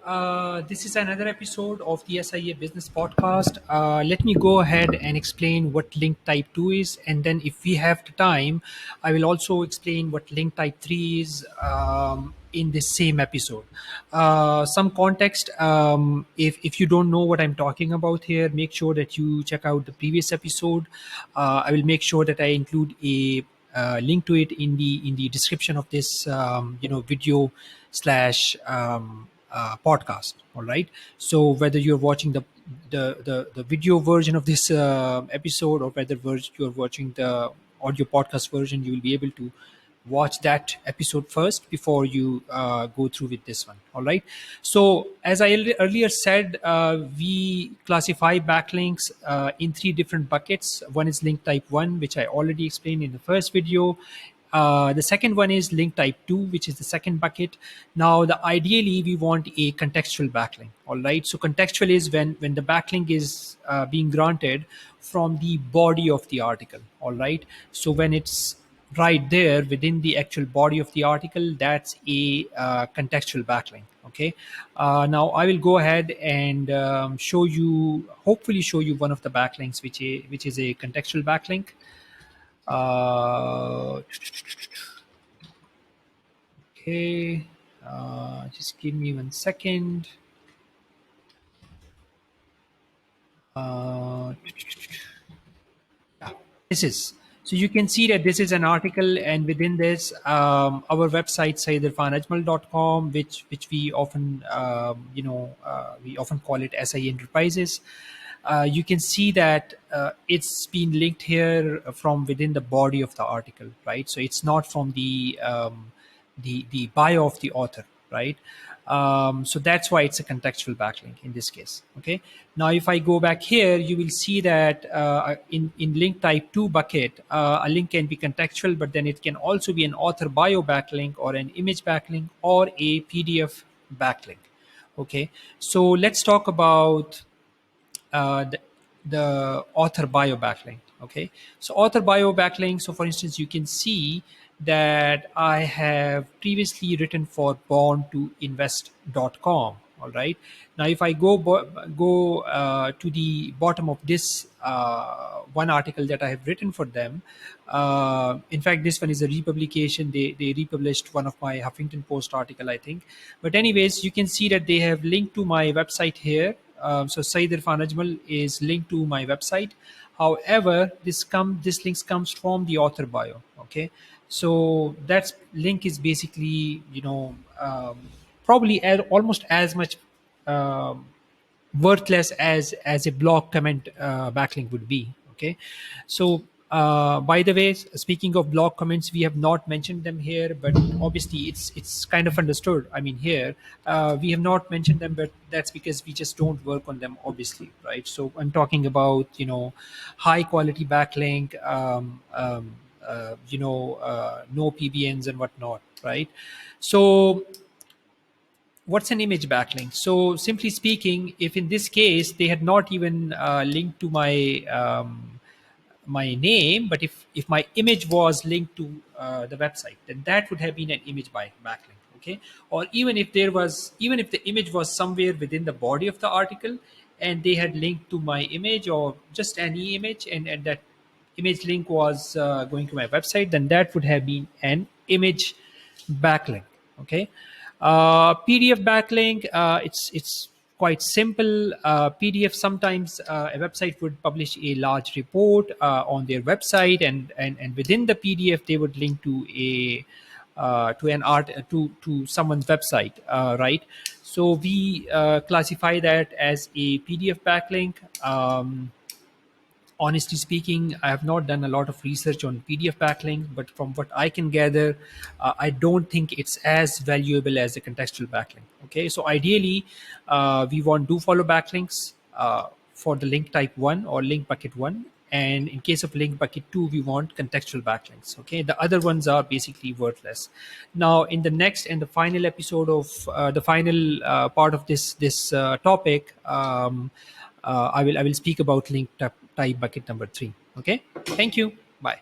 This is another episode of the SIA Business Podcast. Let me go ahead and explain what link type 2 is, and then if we have the time, I will also explain what link type 3 is in this same episode. Some context, if you don't know what I'm talking about here, make sure that you check out the previous episode. I will make sure that I include a link to it in the description of this video slash podcast. All right, so whether you're watching the video version of this episode, or whether you're watching the audio podcast version, you will be able to watch that episode first before you go through with this one. All right, so as I earlier said, we classify backlinks in three different buckets. One is link type 1, which I already explained in the first video. The second one is link type 2, which is the second bucket. Now, ideally, we want a contextual backlink. All right. So contextual is when the backlink is being granted from the body of the article. All right. So when it's right there within the actual body of the article, that's a contextual backlink. Okay. Now I will go ahead and hopefully show you one of the backlinks, which is a contextual backlink. Uh, okay, just give me 1 second. Uh, yeah, this is so you can see that this is an article, and within this, our website saidarfanajmal.com, which we often we often call it SI Enterprises. You can see that it's been linked here from within the body of the article, right? So it's not from the bio of the author, right? So that's why it's a contextual backlink in this case. Okay. Now, if I go back here, you will see that in link type 2 bucket, a link can be contextual, but then it can also be an author bio backlink, or an image backlink, or a PDF backlink. Okay. So let's talk about uh, the, the author bio backlink. Okay, so author bio backlink. So for instance, you can see that I have previously written for born2invest.com. All right, now if I go to the bottom of this one article that I have written for them, in fact this one is a republication. They republished one of my Huffington Post article, I think. But anyways, you can see that they have linked to my website here. So Saeed Irfan Ajmal is linked to my website. However, this link comes from the author bio. Okay, so that link is basically probably almost as much um, worthless as a blog comment backlink would be. Okay, so by the way, speaking of blog comments, we have not mentioned them here, but obviously it's kind of understood. I mean, here we have not mentioned them, but that's because we just don't work on them, obviously, right? So I'm talking about high quality backlink, no PBNs and whatnot, right? So what's an image backlink? So simply speaking, if in this case they had not even linked to my name, but if my image was linked to the website, then that would have been an image backlink. Okay, or even if the image was somewhere within the body of the article, and they had linked to my image, or just any image, and that image link was going to my website, then that would have been an image backlink. Okay, PDF backlink, it's quite simple. PDF, sometimes a website would publish a large report on their website, and within the PDF they would link to an art to someone's website, right? So we classify that as a PDF backlink. Honestly speaking, I have not done a lot of research on PDF backlink, but from what I can gather, I don't think it's as valuable as a contextual backlink. Okay, so ideally, we want do follow backlinks for the link type 1 or link bucket 1. And in case of link bucket 2, we want contextual backlinks. Okay, the other ones are basically worthless. Now, in the next and the final episode of the final part of this topic, I will speak about link type bucket number 3. Okay, thank you. Bye.